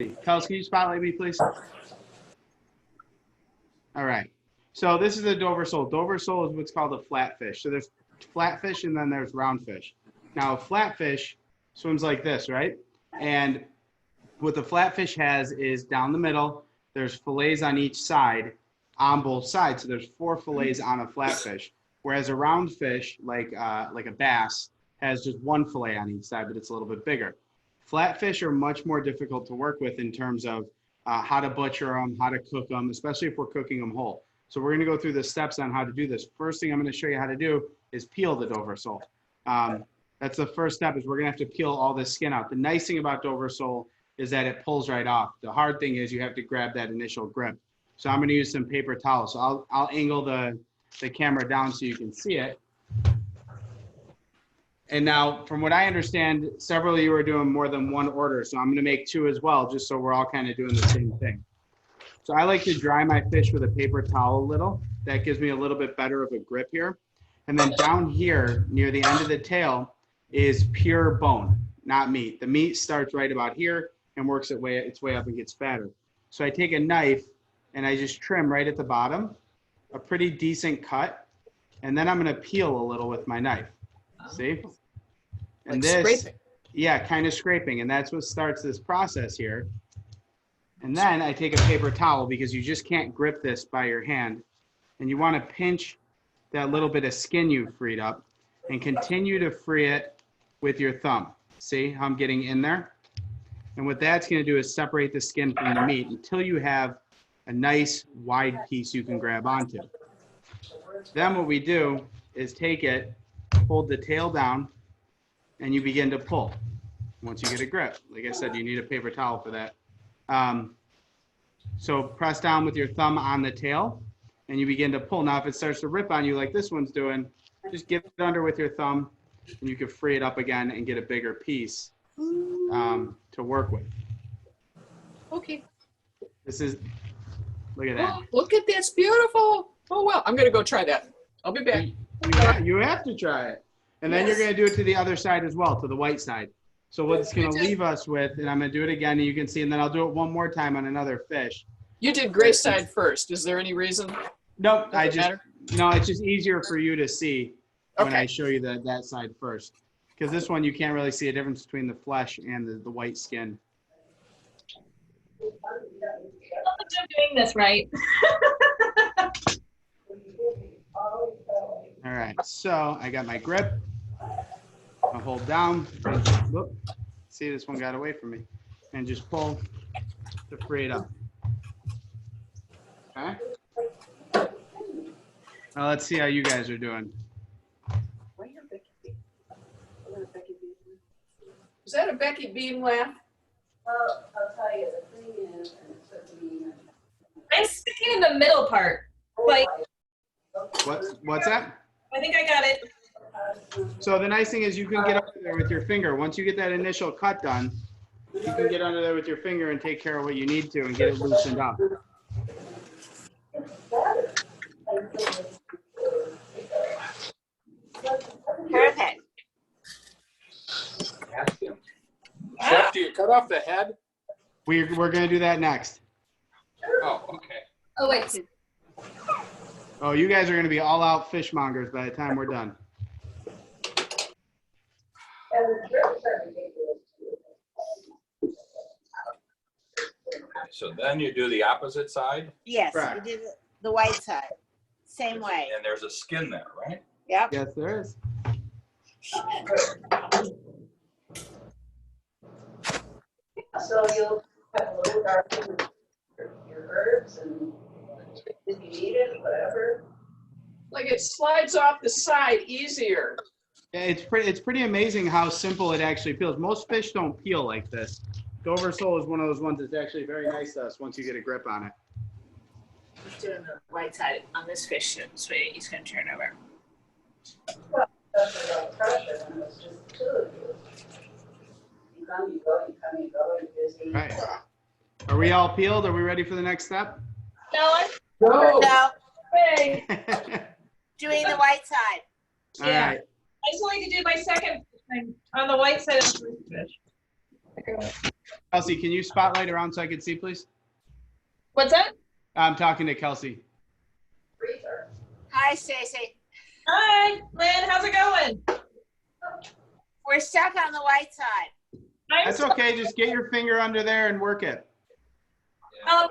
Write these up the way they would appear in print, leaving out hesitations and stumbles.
Kels, can you spotlight me, please? All right. So this is a Dover sole. Dover sole is what's called a flatfish. So there's flatfish and then there's roundfish. Now, a flatfish swims like this, right? And what the flatfish has is down the middle, there's fillets on each side, on both sides. So there's 4 fillets on a flatfish. Whereas a roundfish, like a bass, has just 1 fillet on each side, but it's a little bit bigger. Flatfish are much more difficult to work with in terms of how to butcher them, how to cook them, especially if we're cooking them whole. So we're going to go through the steps on how to do this. First thing I'm going to show you how to do is peel the Dover sole. That's the first step, is we're going to have to peel all this skin out. The nice thing about Dover sole is that it pulls right off. The hard thing is you have to grab that initial grip. So I'm going to use some paper towels. So I'll angle the camera down so you can see it. And now, from what I understand, several of you are doing more than 1 order. So I'm going to make 2 as well, just so we're all kind of doing the same thing. So I like to dry my fish with a paper towel a little. That gives me a little bit better of a grip here. And then down here, near the end of the tail, is pure bone, not meat. The meat starts right about here and works its way up and gets fatter. So I take a knife and I just trim right at the bottom, a pretty decent cut. And then I'm going to peel a little with my knife. See? And like this, scraping. Yeah, kind of scraping. And that's what starts this process here. And then I take a paper towel, because you just can't grip this by your hand. And you want to pinch that little bit of skin you freed up and continue to free it with your thumb. See how I'm getting in there? And what that's going to do is separate the skin from the meat until you have a nice wide piece you can grab onto. Then what we do is take it, hold the tail down, and you begin to pull. Once you get a grip, like I said, you need a paper towel for that. So press down with your thumb on the tail, and you begin to pull. Now, if it starts to rip on you like this one's doing, just get it under with your thumb, and you can free it up again and get a bigger piece to work with. Okay. This is, look at that. Oh, look at this, beautiful. Oh, well, I'm going to go try that. I'll be back. You have to try it. And then you're going to do it to the other side as well, to the white side. So what it's going to leave us with, and I'm going to do it again, and you can see, and then I'll do it one more time on another fish. You did gray side first. Is there any reason? Nope, Matter? no, it's just easier for you to see when I show you that side first. Because this one, you can't really see a difference between the flesh and the white skin. I don't think I'm doing this right. All right, so I got my grip. I'll hold down. Whoop. See, this one got away from me. And just pull to free it up. Okay. Now let's see how you guys are doing. Is that a Becky Bean laugh? Well, I'll tell you, the thing is, and it took me, I'm sticking in the middle part. Like, What's that? I think I got it. So the nice thing is you can get under there with your finger. Once you get that initial cut done, you can get under there with your finger and take care of what you need to and get it loosened up. perfect. Ask him. Chef, do you cut off the head? We're going to do that next. Oh, okay. Oh, wait. Oh, you guys are going to be all out fishmongers by the time we're done. So then you do the opposite side, Yes, Correct. we did the white side, same way. and there's a skin there, right? Yep. Yes, there is. So you'll have a little dark your herbs and if you need it, whatever. Like it slides off the side easier. Yeah, it's pretty amazing how simple it actually peels. Most fish don't peel like this. Dover sole is one of those ones that's actually very nice to us once you get a grip on it. Just doing the white side on this fish, so he's going to turn over. That's a lot of pressure when it's just the two of you. You come, you go, you come, you go, you're busy. Right. Are we all peeled? Are we ready for the next step? No, No. No, hey. doing the white side. All Yeah. right. I just wanted to do my second thing on the white side of the first fish. Kelsey, can you spotlight around so I can see, please? What's that? I'm talking to Kelsey. Hi, Stacy. Hi, Lynn. How's it going? We're stuck on the white side. That's okay. Just get your finger under there and work it. On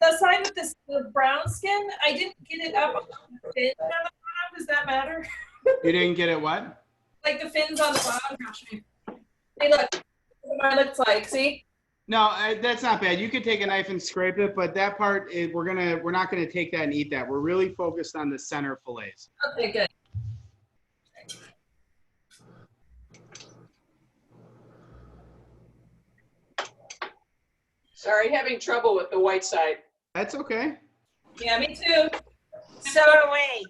the side with the brown skin, I didn't get it up on the fin on the bottom. Does that matter? You didn't get it what? Like the fins on the bottom. Gosh, hey, look. What it looks like. See? No, that's not bad. You could take a knife and scrape it, but that part, we're not gonna take that and eat that. We're really focused on the center fillets. Okay, good. Sorry, having trouble with the white side. That's okay. Yeah, me too. So are we.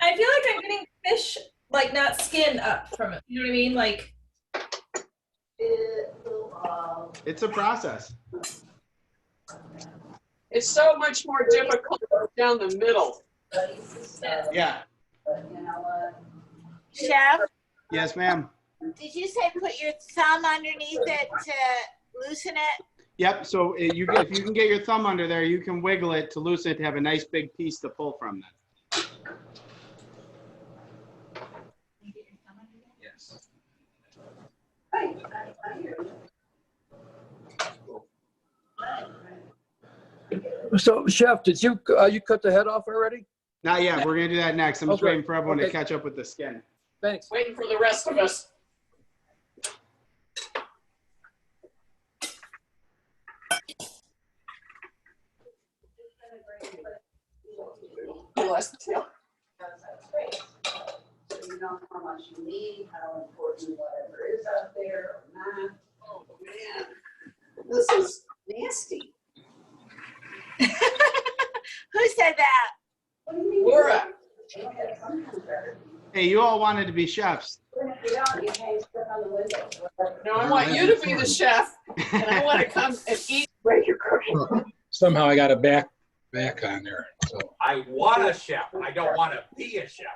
I feel like I'm getting fish, like not skin up from it. You know what I mean? Like. It's a process. It's so much more difficult down the middle. Yeah. Chef, Yes, ma'am. did you say put your thumb underneath it to loosen it? Yep. So if you can get your thumb under there, you can wiggle it to loosen it to have a nice big piece to pull from that. Yes. So, Chef, did you cut the head off already? Not yet. We're gonna do that next. I'm just Okay. waiting for everyone to Okay. catch up with the skin. Thanks. Waiting for the rest of us. Bless the tail. So you know how much you need, how important whatever is out there or not. Oh, man. This is nasty. Who said that? What do you mean? Laura. Okay, sometimes better. Hey, you all wanted to be chefs. You don't, you hang stuff on the window. No, I want you to be the chef, and I want to come and eat break your cooking. Somehow I got a back on there. So I want a chef. I don't want to be a chef.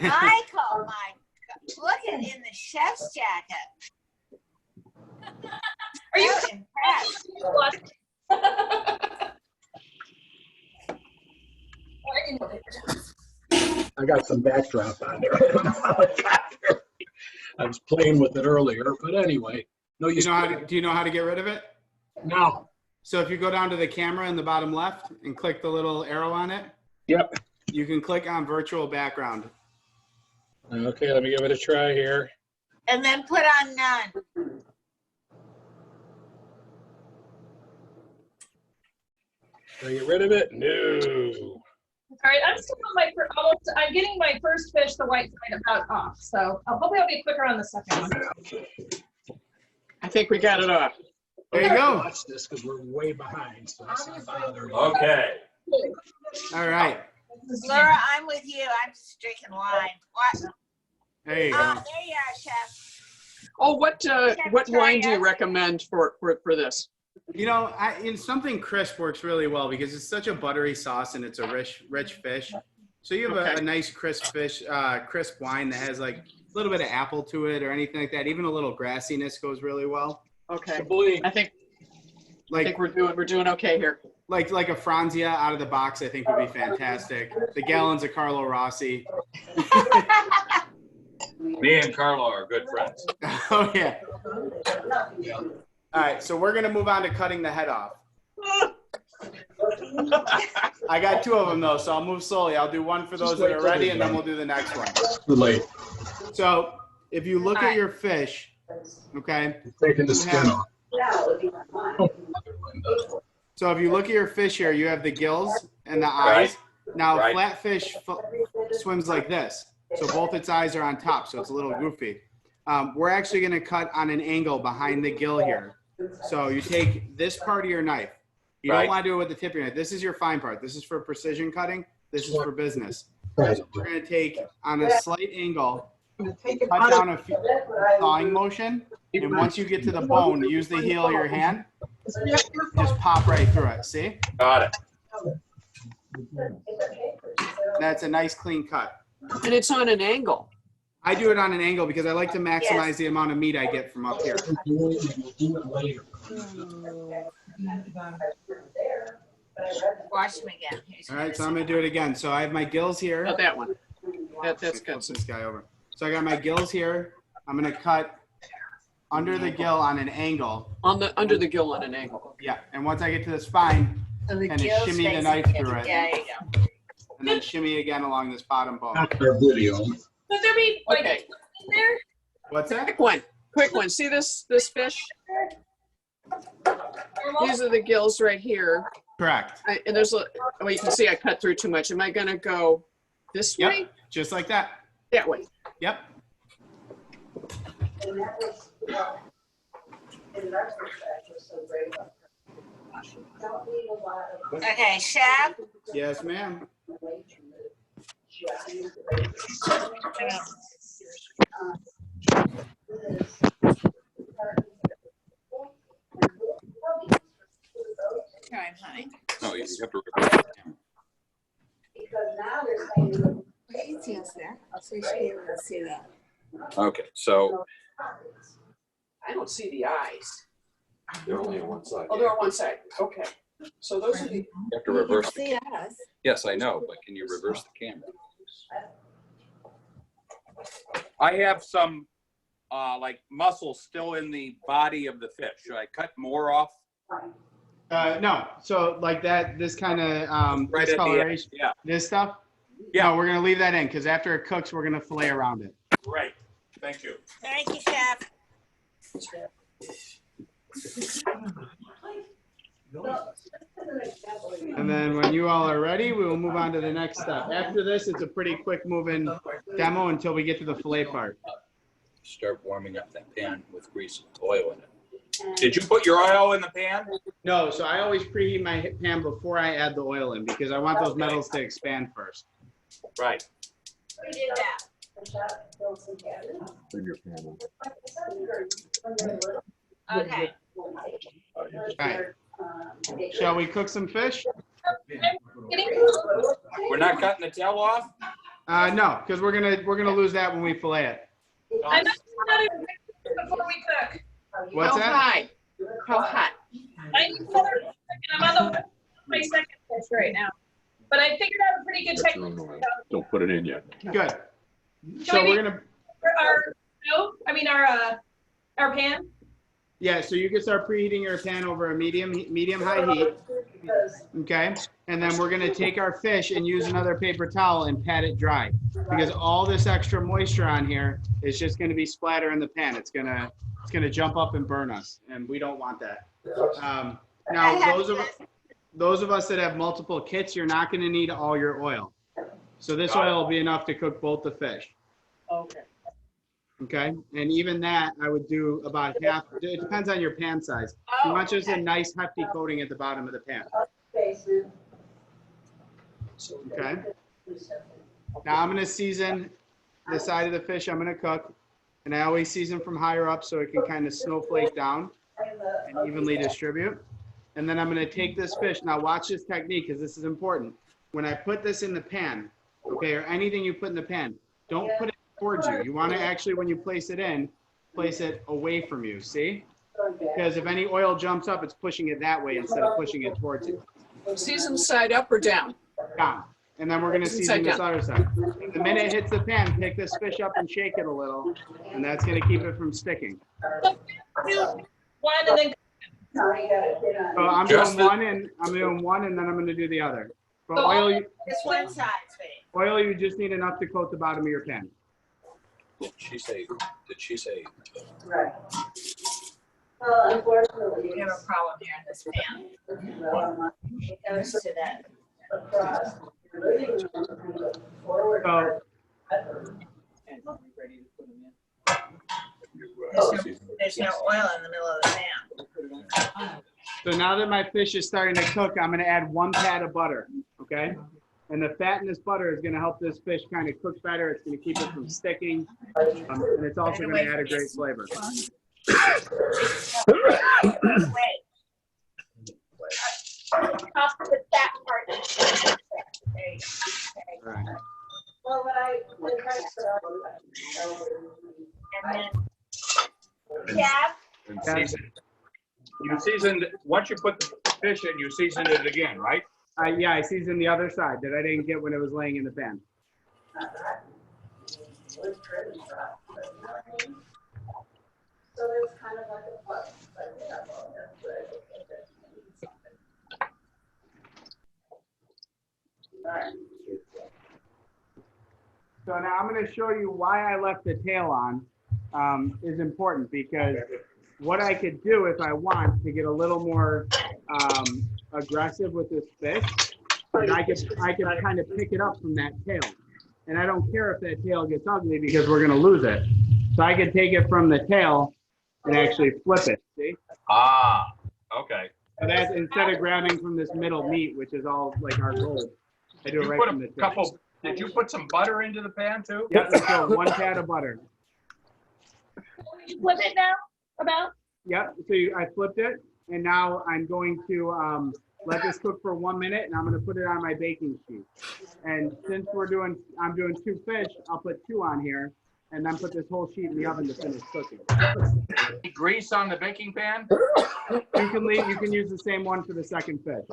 Michael, my God. Look at in the chef's jacket. Are you So impressed. I got some backdrop on there. I don't know how it got there. I was playing with it earlier, but anyway. No, Do you know how to get rid of it? No. So if you go down to the camera in the bottom left and click the little arrow on it, Yep. you can click on virtual background. Okay, let me give it a try here. And then put on none. Did I get rid of it? No. All right, I'm still on I'm getting my first fish, the white side, about off. So hopefully I'll be quicker on the second one. I think we got it off. There you go. Watch this because we're way behind. So it's not bothering me. Okay. All right. Laura, I'm with you. I'm just drinking wine. What? There you Ah, go. there you are, Chef. Oh, what wine do you recommend for this? You know, something crisp works really well because it's such a buttery sauce and it's a rich fish. So you have Okay. a nice crisp fish, crisp wine that has like a little bit of apple to it or anything like that. Even a little grassiness goes really well. Okay. Chablis. I think Like we're doing okay here. like a Franzia out of the box, I think would be fantastic. The gallons of Carlo Rossi. Me and Carlo are good friends. Oh yeah. All right, so we're gonna move on to cutting the head off. I got two of them though, so I'll move slowly. I'll do one for those that are ready, and then we'll do the next one. Too late. So if you look at your fish, okay. Taking the skin off. So if you look at your fish here, you have the gills and the eyes. Now Right. flatfish swims like this, so both its eyes are on top, so it's a little goofy. We're actually gonna cut on an angle behind the gill here. So you take this part of your knife. You Right. don't want to do it with the tip of your knife. This is your fine part. This is for precision cutting. This is for business. We're going to take on a slight angle, cut down a few thawing motion, and once you get to the bone, use the heel of your hand. Just pop right through it. See? Got it. That's a nice clean cut. And it's on an angle. I do it on an angle because I like to maximize the amount of meat I get from up here. We'll do it later. Watch him again. He's All right, so I'm gonna do it again. So I have my gills here. Not that one. That's Flip good. this guy over. So I got my gills here. I'm gonna cut under the gill on an angle. Under the gill on an angle. Yeah, and once I get to the spine, So the kind of gill's shimmy the facing knife him. through it, Yeah, there you go. and then shimmy again along this bottom bone. That's our video. Could there be like Okay. in there? What's that? Quick one. See this fish? These are the gills right here. Correct. And there's a, well, you can see I cut through too much. Am I gonna go this way? Yep, just like that. That way. Yep. And that was, in retrospect, was so great. Don't need a lot of. Okay, Chef. Yes, ma'am. Time, honey. No, you have to. Because now they're saying. Yes, there. So you should be able to see that. Okay, so I don't see the eyes. they're only on one side. Oh, they're on one side. Okay. So those are the. You have to reverse. See us. Yes, I know, but can you reverse the camera? I have some like muscle still in the body of the fish. Should I cut more off? No, so like that, this kind of Right at the end. discoloration, Yeah, this stuff. Yeah. No, we're gonna leave that in because after it cooks, we're gonna fillet around it. great. Thank you. Thank you, Chef. And then when you all are ready, we will move on to the next step. After this, it's a pretty quick moving demo until we get to the fillet part. Start warming up that pan with grease and oil in it. Did you put your oil in the pan? No, so I always preheat my pan before I add the oil in because I want those metals to expand first. Right. Who did that? Okay. All right. Shall we cook some fish? We're not cutting the tail off? No, because we're gonna lose that when we fillet it. I'm not before we cook. What's How that? high? How hot? I need another second. I'm on my second fish right now. But I figured out a pretty good technique. Don't put it in yet. Good. So we're gonna. Our stove, our pan. Yeah, so you can start preheating your pan over a medium high heat. Okay, and then we're gonna take our fish and use another paper towel and pat it dry because all this extra moisture on here is just gonna be splatter in the pan. It's gonna jump up and burn us, and we don't want that. Now, those of us that have multiple kits, you're not gonna need all your oil. So this oil will be enough to cook both the fish. Okay. Okay, and even that, I would do about half. It depends on your pan size. You want just a nice hefty coating at the bottom of the pan. Okay. Now I'm gonna season the side of the fish I'm gonna cook, and I always season from higher up so it can kind of snowflake down and evenly distribute. And then I'm gonna take this fish. Now watch this technique because this is important. When I put this in the pan, okay, or anything you put in the pan, don't put it towards you. You want to actually, when you place it in, place it away from you, see? Because if any oil jumps up, it's pushing it that way instead of pushing it towards you. Season side up or down? Down. And then we're going to season this other side. The minute it hits the pan, pick this fish up and shake it a little, and that's going to keep it from sticking. One and then So I'm doing one, and then I'm going to do the other. But oil, This one side, sweetie. you just need enough to coat the bottom of your pan. Did she say? Right. Well, unfortunately. We have a problem here in this pan. It goes to that. Across your living room and the forward part. There's no oil in the middle of the pan. So now that my fish is starting to cook, I'm going to add 1 pat of butter, okay? And the fat in this butter is going to help this fish kind of cook better. It's going to keep it from sticking, and it's also going to add a great flavor. Wait. toss the fat part. There you go. All right. Well, when And then, Jeff, And season. You seasoned, once you put the fish in, you seasoned it again, right? Yeah, I seasoned the other side that I didn't get when it was laying in the pan. So it's kind of like a plus, but yeah, well, that's good. So now I'm going to show you why I left the tail on is important, because what I could do if I want to get a little more aggressive with this fish, is I could kind of pick it up from that tail. And I don't care if that tail gets ugly because we're going to lose it. So I could take it from the tail and actually flip it, see? Ah, okay. So that's instead of grabbing from this middle meat, which is all like our gold, I do it You right put from the a tail. couple, did you put some butter into the pan too? Yep, so 1 pat of butter. You flip it now, about? Yep, so I flipped it, and now I'm going to let this cook for 1 minute, and I'm going to put it on my baking sheet. And since I'm doing 2 fish, I'll put 2 on here, and then put this whole sheet in the oven to finish cooking. Grease on the baking pan? You can use the same one for the second fish.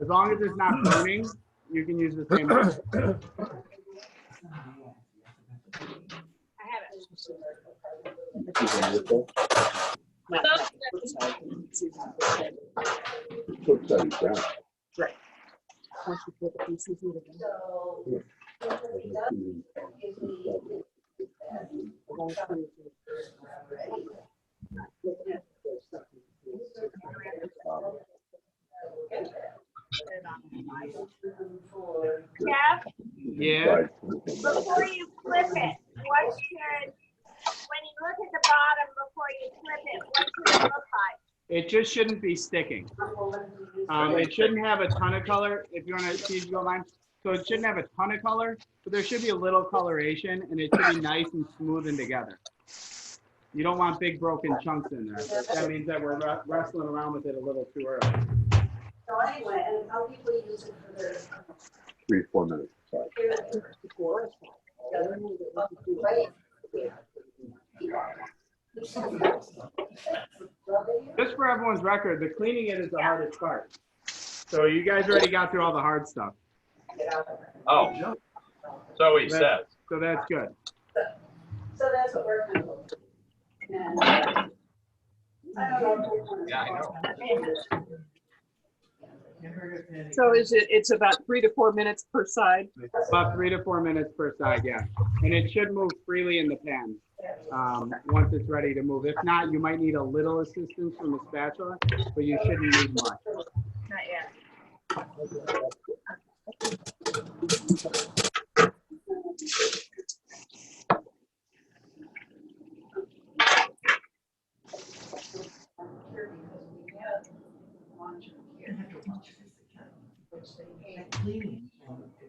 As long as it's not burning, you can use the same one. I have it. Jeff, Yeah. before you flip it, what should, when you look at the bottom before you flip it, what should it look like? It just shouldn't be sticking. It shouldn't have a ton of color, if you want to see if you don't mind. So it shouldn't have a ton of color, but there should be a little coloration, and it should be nice and smooth and together. You don't want big broken chunks in there. That means that we're wrestling around with it a little too early. So anyway, and how people use it for their. 3-4 minutes. Sorry. Just for everyone's record, the cleaning it is the hardest part. So you guys already got through all the hard stuff. Oh, so he says. So that's good. So that's what we're kind of looking at. And, I don't know. Yeah, I know. So it's about 3 to 4 minutes per side. About 3 to 4 minutes per side, yeah. And it should move freely in the pan once it's ready to move. If not, you might need a little assistance from the spatula, but you shouldn't need much. Not yet.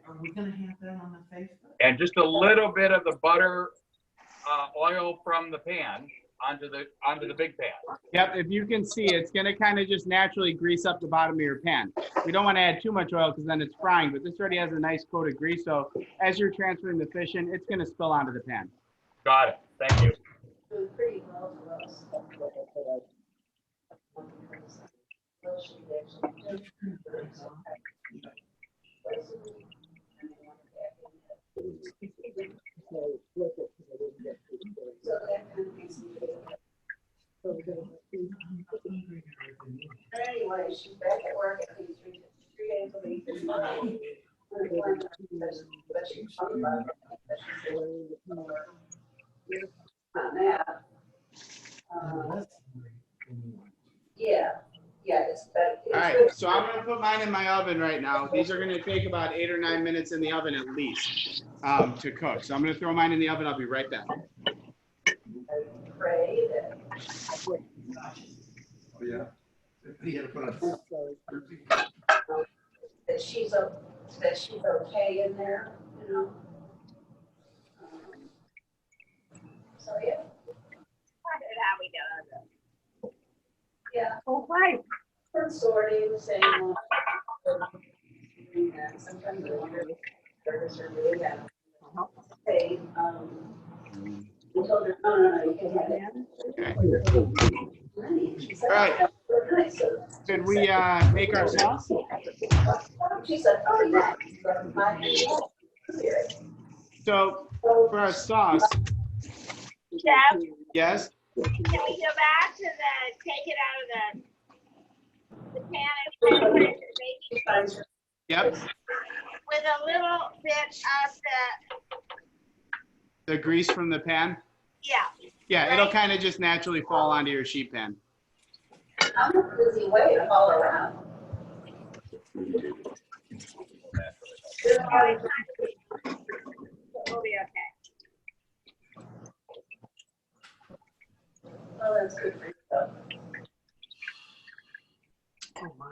Are we gonna have that on the Facebook? And just a little bit of the butter, oil from the pan onto the big pan. Yep, if you can see, it's gonna kind of just naturally grease up the bottom of your pan. We don't want to add too much oil because then it's frying, but this already has a nice coat of grease, so as you're transferring the fish in, it's gonna spill onto the pan. Got it. Thank you. Doing pretty well for us. Anyway, she's back at work, I think 3 days a week. But she's talking about on that. Yeah, it's better. All right, so I'm gonna put mine in my oven right now. These are gonna take about 8 or 9 minutes in the oven at least to cook. So I'm gonna throw mine in the oven. I'll be right back. Pray that. Yeah. That she's okay in there, you know. So yeah. How we doing? Yeah. Oh, right. For sorting, saying, sometimes I wonder if burgers are really bad. say, we told her, no, you can have it. All right. Should we make our sauce? She said, oh, yeah. So for our sauce, Chef, yes. can we go back to take it out of the pan and put it in the baking Yep. with a little bit of The grease from the pan. yeah. Yeah, it'll kind of just naturally fall onto your sheet pan. I'm a busy way to all around. We'll be okay. Oh, that's good for you. Oh, my.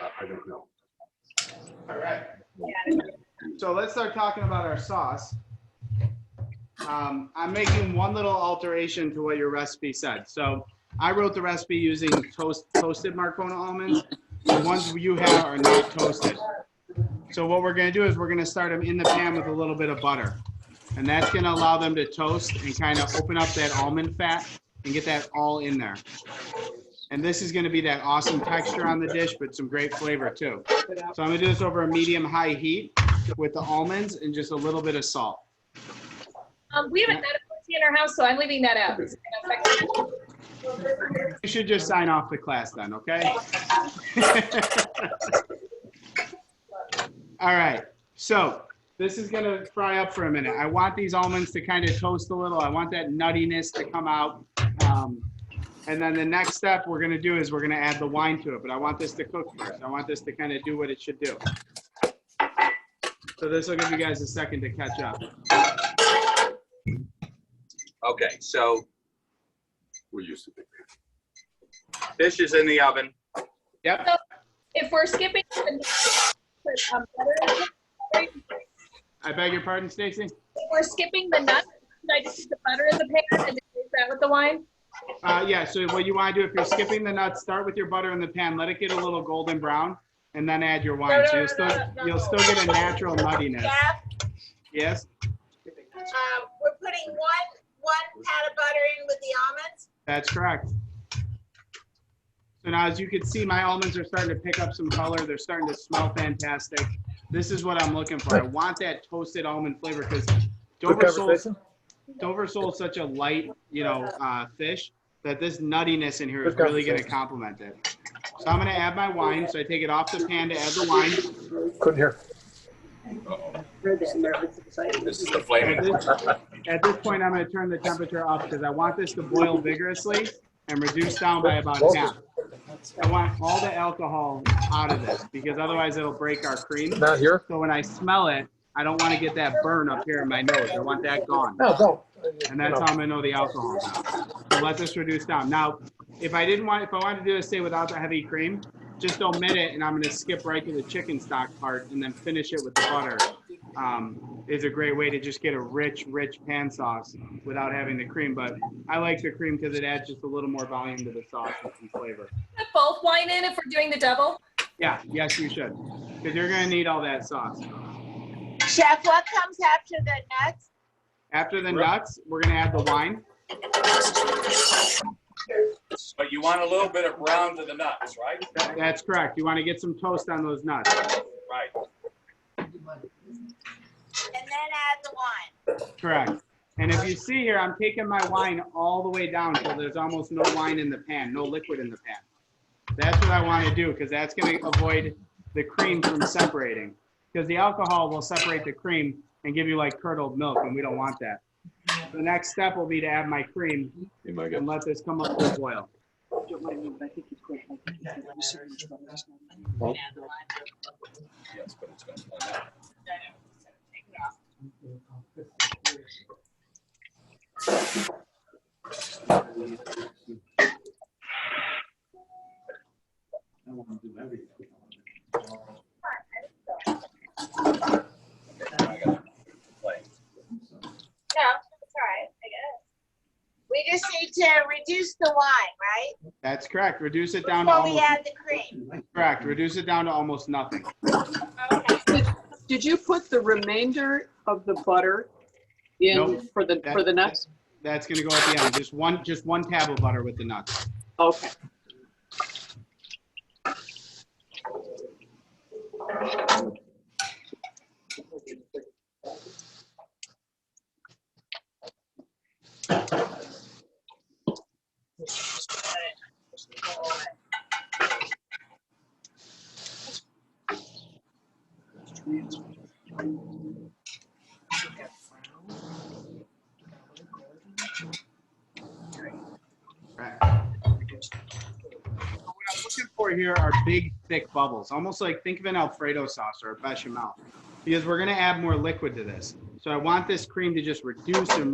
I don't know. All right. So let's start talking about our sauce. I'm making one little alteration to what your recipe said. So I wrote the recipe using toasted Marcona almonds. The ones you have are not toasted. So what we're going to do is we're going to start them in the pan with a little bit of butter. And that's going to allow them to toast and kind of open up that almond fat and get that all in there. And this is going to be that awesome texture on the dish, but some great flavor too. So I'm going to do this over a medium-high heat with the almonds and just a little bit of salt. We haven't met in our house, so I'm leaving that out. You should just sign off the class then, okay? All right, so this is gonna fry up for a minute. I want these almonds to kind of toast a little. I want that nuttiness to come out. And then the next step we're gonna do is we're gonna add the wine to it, but I want this to cook first. I want this to kind of do what it should do. So this will give you guys a second to catch up. Okay, so We used to be. dish is in the oven. Yep. So if we're skipping the butter in it, I beg your pardon, Stacy? if we're skipping the nuts, should I just put the butter in the pan and mix that with the wine? Yeah, so what you want to do, if you're skipping the nuts, start with your butter in the pan, let it get a little golden brown, and then add your wine. So you'll still get a natural nuttiness. Chef, Yes, we're putting one pat of butter in with the almonds. that's correct. So now, as you can see, my almonds are starting to pick up some color. They're starting to smell fantastic. This is what I'm looking for. I want that toasted almond flavor because Dover sole is such a light, fish that this nuttiness in here is really going to complement it. So I'm going to add my wine. So I take it off the pan to add the wine. Couldn't hear. This is the flaming. At this point, I'm going to turn the temperature up because I want this to boil vigorously and reduce down by about half. I want all the alcohol out of this because otherwise it'll break our cream. Not here? So when I smell it, I don't want to get that burn up here in my nose. I want that gone. No, don't. And that's how I'm going to know the alcohol now. So let this reduce down. Now, if I wanted to do this, say without the heavy cream, just omit it and I'm going to skip right to the chicken stock part and then finish it with the butter. Is a great way to just get a rich pan sauce without having the cream. But I like the cream because it adds just a little more volume to the sauce and some flavor. Put both wine in if we're doing the double? Yeah, yes, you should. Because you're going to need all that sauce. Chef, what comes after the nuts? After the nuts, we're going to add the wine. But you want a little bit of brown to the nuts, right? That's correct. You want to get some toast on those nuts. Right. And then add the wine. Correct. And if you see here, I'm taking my wine all the way down so there's almost no wine in the pan, no liquid in the pan. That's what I want to do because that's going to avoid the cream from separating. Because the alcohol will separate the cream and give you like curdled milk, and we don't want that. The next step will be to add my cream and let this come up to a boil. Yes, but it's going to burn out. No, it's all right, I guess. We just need to reduce the wine, right? That's correct. Reduce it down to Before we almost, add the cream. correct. Reduce it down to almost nothing. Okay. Did you put the remainder of the butter in Nope. for the nuts? That's gonna go at the end. Just one tab of butter with the nuts. Okay. Right. What I'm looking for here are big, thick bubbles, almost like think of an Alfredo sauce or a bechamel, because we're going to add more liquid to this. So I want this cream to just reduce and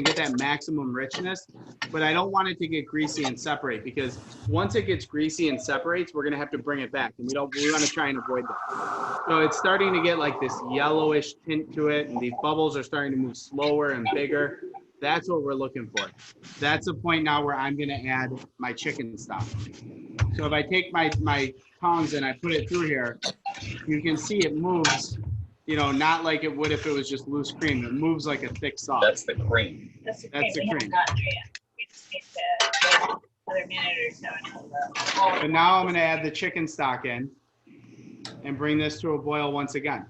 get that maximum richness, but I don't want it to get greasy and separate, because once it gets greasy and separates, we're going to have to bring it back, and we want to try and avoid that. So it's starting to get like this yellowish tint to it, and the bubbles are starting to move slower and bigger. That's what we're looking for. That's the point now where I'm going to add my chicken stock. So if I take my tongs and I put it through here, you can see it moves, you know, not like it would if it was just loose cream. It moves like a thick sauce. That's the cream. That's the That's the cream. We cream. haven't gotten there yet. We just need to wait another minute or so until the. But now I'm going to add the chicken stock in and bring this to a boil once again.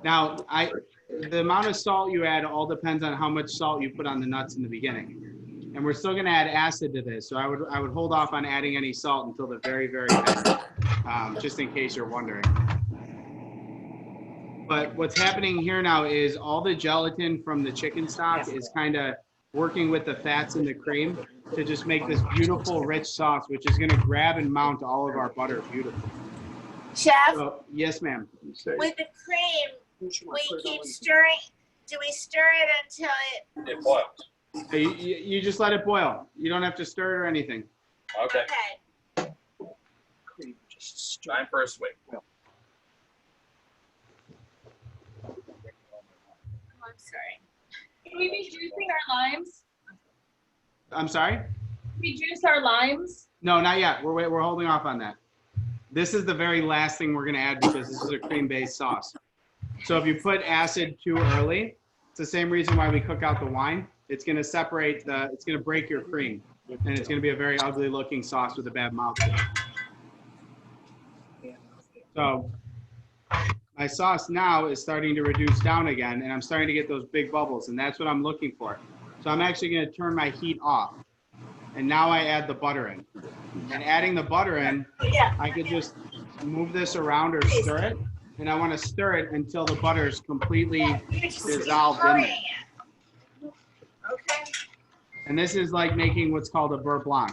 Now, the amount of salt you add all depends on how much salt you put on the nuts in the beginning. And we're still going to add acid to this, so I would hold off on adding any salt until the very, very end, just in case you're wondering. But what's happening here now is all the gelatin from the chicken stock is kind of working with the fats in the cream to just make this beautiful, rich sauce, which is going to grab and mount all of our butter beautifully. Chef, So, yes, ma'am. with the cream, we keep stirring. Do we stir it until It boils. You just let it boil. You don't have to stir it or anything. Okay. Okay. Time for a swig. I'm sorry. Can we be juicing our limes? I'm sorry? Can we juice our limes? No, not yet. We're holding off on that. This is the very last thing we're going to add because this is a cream-based sauce. So if you put acid too early, it's the same reason why we cook out the wine. It's going to separate it's going to break your cream, and it's going to be a very ugly looking sauce with a bad mouthfeel. So my sauce now is starting to reduce down again, and I'm starting to get those big bubbles, and that's what I'm looking for. So I'm actually going to turn my heat off, and now I add the butter in. And adding the butter in, I could just move this around or stir it, and I want to stir it until the butter is completely dissolved in there. Okay. And this is like making what's called a beurre blanc.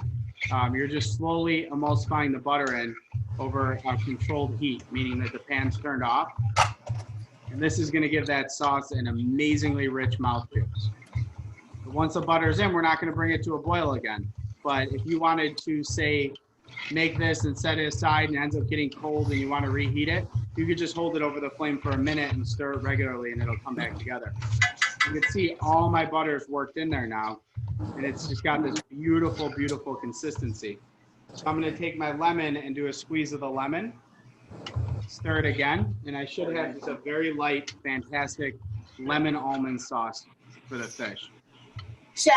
You're just slowly emulsifying the butter in over a controlled heat, meaning that the pan's turned off. And this is going to give that sauce an amazingly rich mouthfeel. But once the butter's in, we're not going to bring it to a boil again. But if you wanted to, say, make this and set it aside and it ends up getting cold and you want to reheat it, you could just hold it over the flame for a minute and stir it regularly and it'll come back together. You can see all my butter's worked in there now, and it's just got this beautiful, beautiful consistency. So I'm going to take my lemon and do a squeeze of the lemon, stir it again, and I should have just a very light, fantastic lemon almond sauce for the fish. Chef,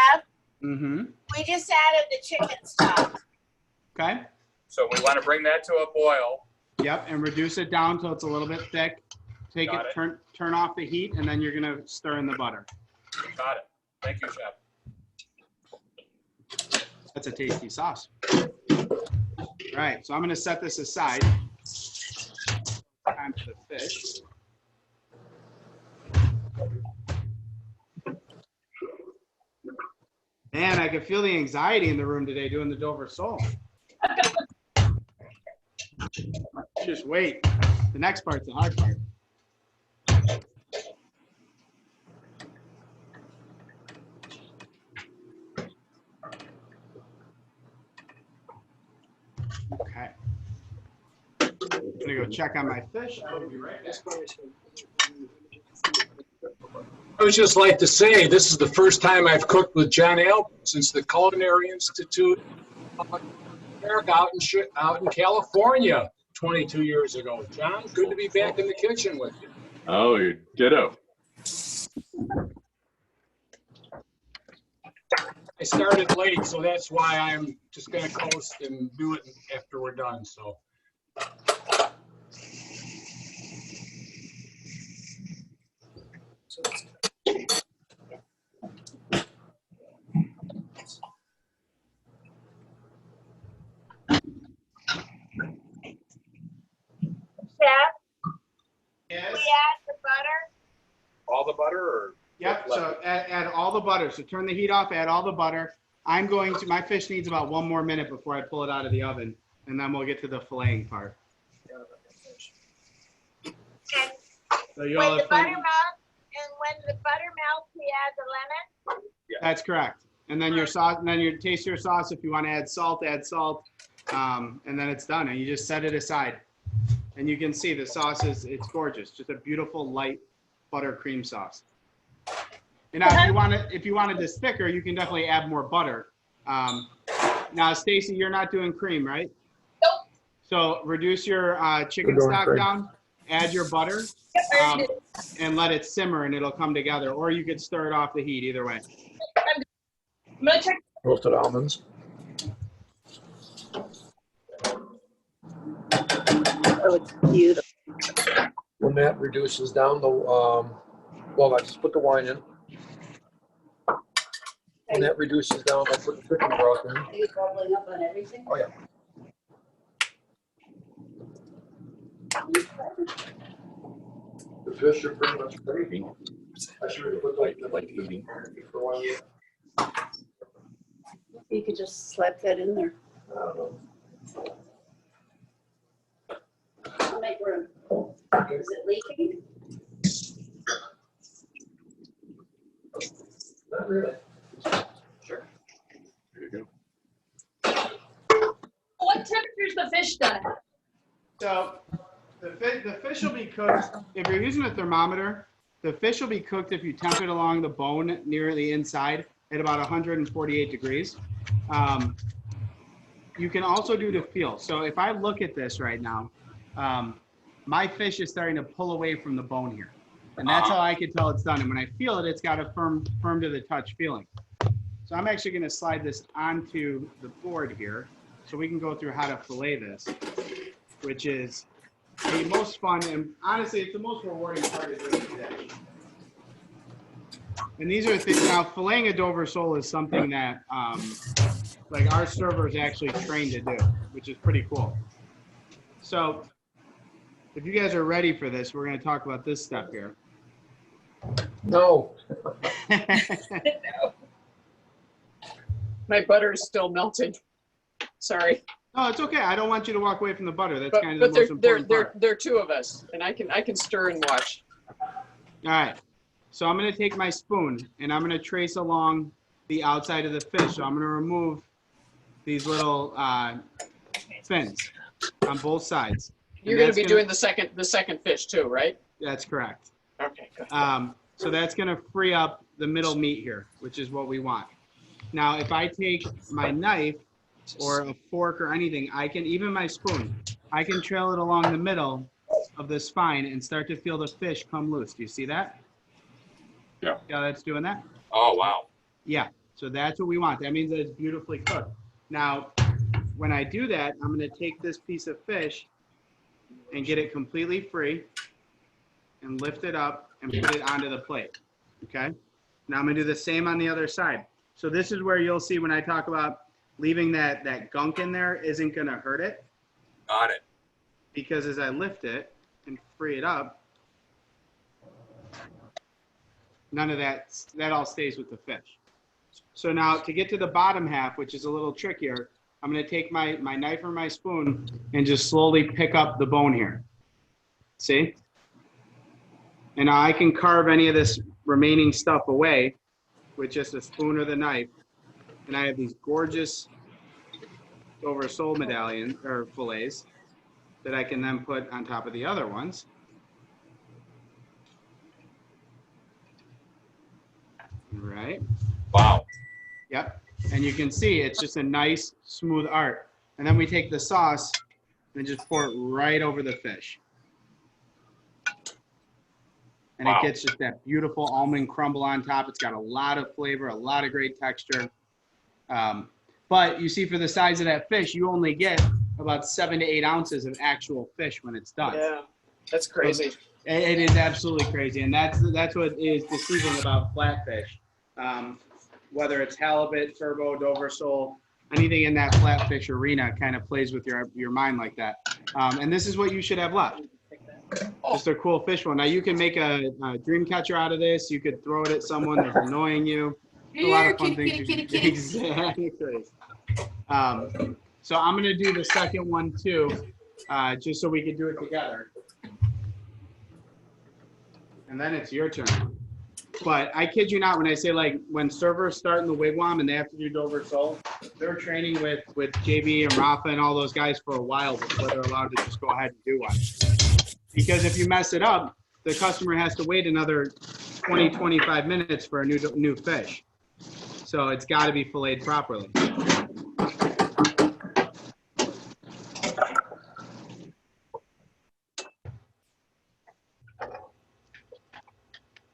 Mm-hmm. we just added the chicken stock. Okay. So we want to bring that to a boil. Yep, and reduce it down till it's a little bit thick. Take Got it, it. turn off the heat, and then you're going to stir in the butter. Got it. Thank you, Chef. That's a tasty sauce. All right, so I'm going to set this aside. Time for the fish. Man, I can feel the anxiety in the room today doing the Dover sole. Just wait. The next part's the hard part. Okay. gonna go check on my fish. I'll be right back. I would just like to say, this is the first time I've cooked with John Albert since the Culinary Institute out in California 22 years ago. John, good to be back in the kitchen with you. Oh, you're ditto. I started late, so that's why I'm just going to coast and do it after we're done. So. Chef, Yes. we add the butter. All the butter or? Yep, so add all the butter. So turn the heat off, add all the butter. My fish needs about 1 more minute before I pull it out of the oven, and then we'll get to the filleting part. And So you'll when the have butter melts, we add the lemon. That's correct. And then your sauce, and then you taste your sauce. If you want to add salt, and then it's done. And you just set it aside. And you can see the sauce it's gorgeous. Just a beautiful light butter cream sauce. And now if you wanted this thicker, you can definitely add more butter. Now, Stacy, you're not doing cream, right? Nope. So reduce your chicken stock down, add your butter, and let it simmer, and it'll come together. Or you could stir it off the heat, either way. I'm gonna check. Roasted almonds. Oh, it's beautiful. When that reduces down the, well, I just put the wine in. When that reduces down, I put the chicken broth in. Are you bubbling up on everything? Oh, yeah. The fish are pretty much ready. I should have put like eating for 1 year. You could just slap that in there. I don't know. I'll make room. Is it leaking? Not really. There you What temperature's the fish done at? So the fish will be cooked, if you're using a thermometer, the fish will be cooked if you temp it along the bone near the inside at about 148 degrees. You can also do the feel. So if I look at this right now, my fish is starting to pull away from the bone here. And that's how I can tell it's done. And when I feel it, it's got a firm to the touch feeling. So I'm actually going to slide this onto the board here so we can go through how to fillet this, which is the most fun, and honestly, it's the most rewarding part of doing today. And these are things, now filleting a Dover sole is something that like our server is actually trained to do, which is pretty cool. So if you guys are ready for this, we're going to talk about this step here. No. My butter is still melting. Sorry. No, it's okay. I don't want you to walk away from the butter. That's But, kind of but the most important part. there are two of us, and I can stir and watch. All right. So I'm going to take my spoon and I'm going to trace along the outside of the fish. So I'm going to remove these little fins on both sides. You're going to be doing the second fish too, right? That's correct. Okay, good. So that's going to free up the middle meat here, which is what we want. Now, if I take my knife or a fork or anything, I can, even my spoon, I can trail it along the middle of the spine and start to feel the fish come loose. Do you see that? Yeah. Yeah, that's doing that? Oh, wow. Yeah, so that's what we want. That means that it's beautifully cooked. Now, when I do that, I'm going to take this piece of fish and get it completely free and lift it up and put it onto the plate, okay? Now I'm going to do the same on the other side. So this is where you'll see when I talk about leaving that gunk in there isn't going to hurt it. Got it. Because as I lift it and free it up, none of that all stays with the fish. So now to get to the bottom half, which is a little trickier, I'm going to take my knife or my spoon and just slowly pick up the bone here. See? And now I can carve any of this remaining stuff away with just a spoon or the knife. And I have these gorgeous Dover sole medallion or fillets that I can then put on top of the other ones. Right. Wow. Yep. And you can see it's just a nice smooth art. And then we take the sauce and just pour it right over the fish. And Wow. it gets just that beautiful almond crumble on top. It's got a lot of flavor, a lot of great texture. But you see, for the size of that fish, you only get about 7 to 8 ounces of actual fish when it's done. Yeah, that's crazy. It is absolutely crazy, and that's what is deceiving about flatfish. Whether it's halibut, turbot, Dover sole, anything in that flatfish arena kind of plays with your mind like that. And this is what you should have left. Just a cool fish one. Now you can make a dream catcher out of this. You could throw it at someone that's annoying you. A lot of fun things. Exactly. So I'm gonna do the second one too, just so we can do it together. And then it's your turn. But I kid you not when I say, like, when servers start in the wigwam and they have to do Dover sole, they're training with JB and Rafa and all those guys for a while before they're allowed to just go ahead and do one. Because if you mess it up, the customer has to wait another 20, 25 minutes for a new fish. So it's got to be filleted properly.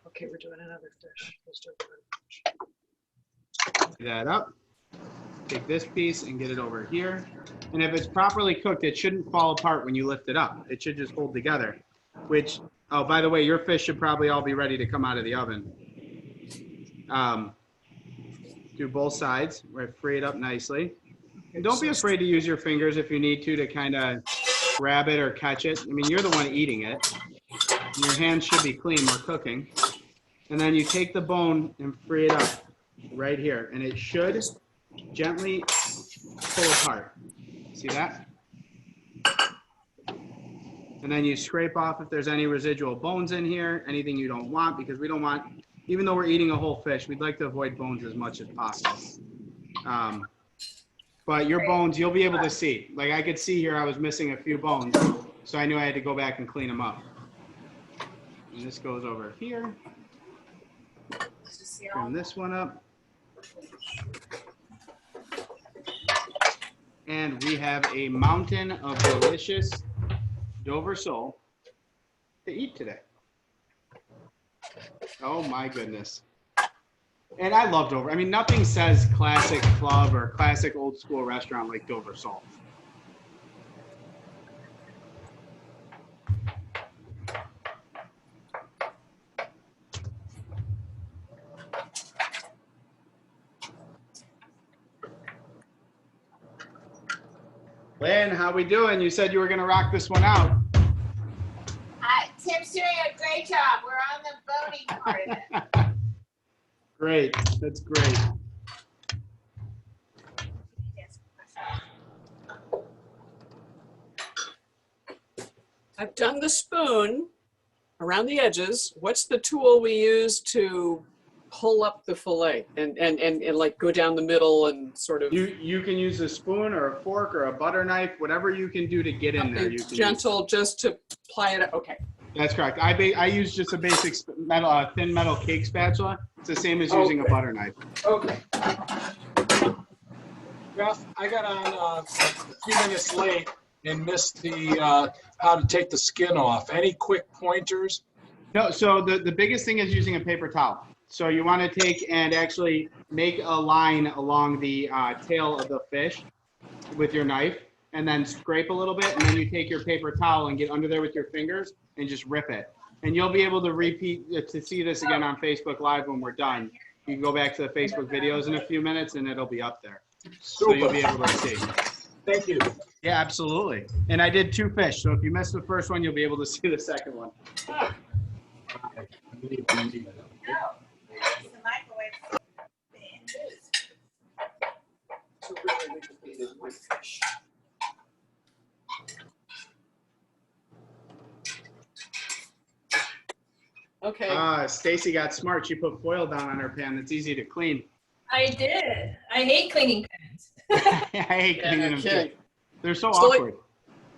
Okay, we're doing another fish. Let's do another fish. Pick that up. Take this piece and get it over here. And if it's properly cooked, it shouldn't fall apart when you lift it up. It should just hold together. Which, oh, by the way, your fish should probably all be ready to come out of the oven. Do both sides. We're free it up nicely. And don't be afraid to use your fingers if you need to kind of grab it or catch it. I mean, you're the one eating it. Your hands should be clean. We're cooking. And then you take the bone and free it up right here. And it should gently pull apart. See that? And then you scrape off if there's any residual bones in here, anything you don't want, because we don't want, even though we're eating a whole fish, we'd like to avoid bones as much as possible. But your bones, you'll be able to see. Like I could see here I was missing a few bones, so I knew I had to go back and clean them up. And this goes over here. Trim this one up. And we have a mountain of delicious Dover sole to eat today. Oh my goodness. And I love Dover. I mean, nothing says classic club or classic old school restaurant like Dover sole. Lynn, how we doing? You said you were going to rock this one out. Tim's doing a great job. We're on the voting part of it. Great. That's great. I've done the spoon around the edges. What's the tool we use to pull up the fillet and like go down the middle and sort of? You can use a spoon or a fork or a butter knife, whatever you can do to get in there. You can gentle use. Just to ply it up. Okay. That's correct. I use just a basic metal, thin metal cake spatula. It's the same as using a butter knife. Okay. Beth, I got on a few minutes late and missed the how to take the skin off. Any quick pointers? No. So the biggest thing is using a paper towel. So you want to take and actually make a line along the tail of the fish with your knife, and then scrape a little bit, and then you take your paper towel and get under there with your fingers and just rip it. And you'll be able to repeat, to see this again on Facebook Live when we're done. You can go back to the Facebook videos in a few minutes and it'll be up there. Super. So you'll be able to see. Thank you. Yeah, absolutely. And I did 2 fish, so if you missed the first one, you'll be able to see the second one. Okay. Stacy got smart. She put foil down on her pan. That's easy to clean. I did. I hate cleaning pans. I hate cleaning them too. They're so So, awkward.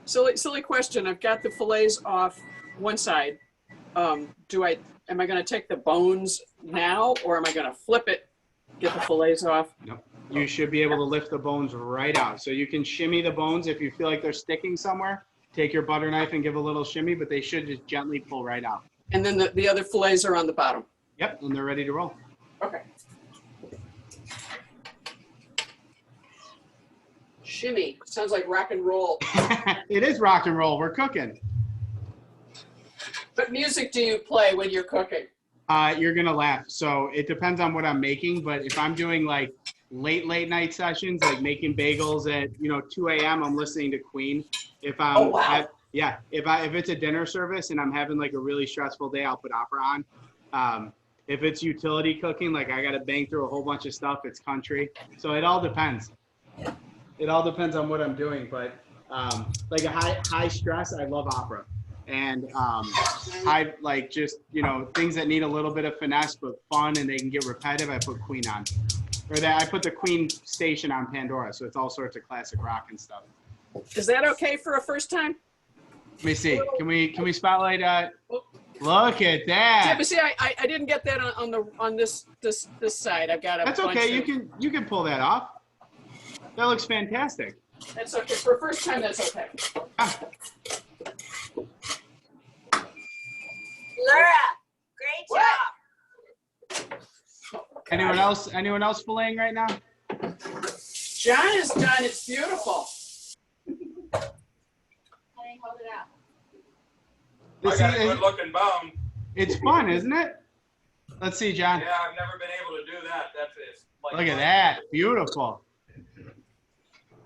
Silly question. I've got the fillets off one side. Am I going to take the bones now, or am I going to flip it, get the fillets off? Nope. You should be able to lift the bones right out. So you can shimmy the bones if you feel like they're sticking somewhere. Take your butter knife and give a little shimmy, but they should just gently pull right out. And then the other fillets are on the bottom. Yep, and they're ready to roll. Okay. Shimmy. Sounds like rock and roll. It is rock and roll. We're cooking. What music do you play when you're cooking? You're going to laugh. So it depends on what I'm making, but if I'm doing like late night sessions, like making bagels at, 2 a.m., I'm listening to Queen. If I'm, oh, wow. If it's a dinner service and I'm having like a really stressful day, I'll put opera on. If it's utility cooking, like I got to bang through a whole bunch of stuff, it's country. So it all depends. It all depends on what I'm doing, but like a high stress, I love opera. And high, like just, things that need a little bit of finesse but fun and they can get repetitive, I put Queen on. Or that I put the Queen station on Pandora, so it's all sorts of classic rock and stuff. Is that okay for a first time? Let me see. Can we spotlight? Look at that. Yeah, but see, I didn't get that on this side. I've got a. That's bunch okay. of, You can pull that off. That looks fantastic. That's okay for a first time. That's okay. Ah. Laura, great job. Anyone else filleting right now? John is done. It's beautiful. Honey, hold it out. I got a good looking bone. It's fun, isn't it? Let's see, John. Yeah, I've never been able to do that. That's it. Like, Look at that. Beautiful.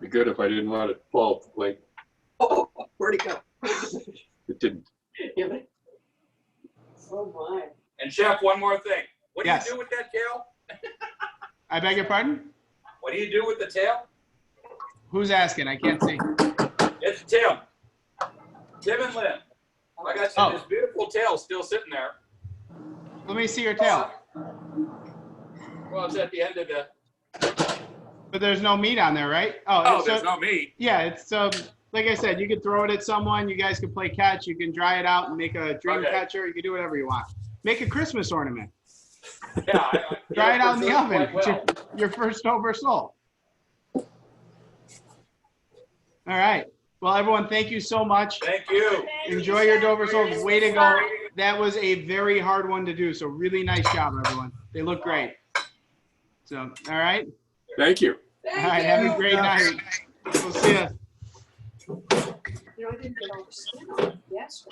Be good if I didn't let it fall. Like Oh, where'd it go? it didn't. Oh my. And Chef, one more thing. What do Yes. you do with that tail? I beg your pardon? What do you do with the tail? Who's asking? I can't see. It's Tim. Tim and Lynn. Like I said, Oh. this beautiful tail still sitting there. Let me see your tail. Well, it's at the end of the. But there's no meat on there, right? Oh, there's no meat. Yeah, it's like I said, you could throw it at someone. You guys can play catch. You can dry it out and make a dream Okay. catcher. You can do whatever you want. Make a Christmas ornament. Yeah. Dry it out in the oven. Quite well. It's your first over soul. All right. Well, everyone, thank you so much. Thank you. Enjoy your Dover soles. Way to go. That was a very hard one to do. So really nice job, everyone. They look great. So, all right. Thank you. All right. Have a great night. We'll see you. I didn't get all the skin off. Yes.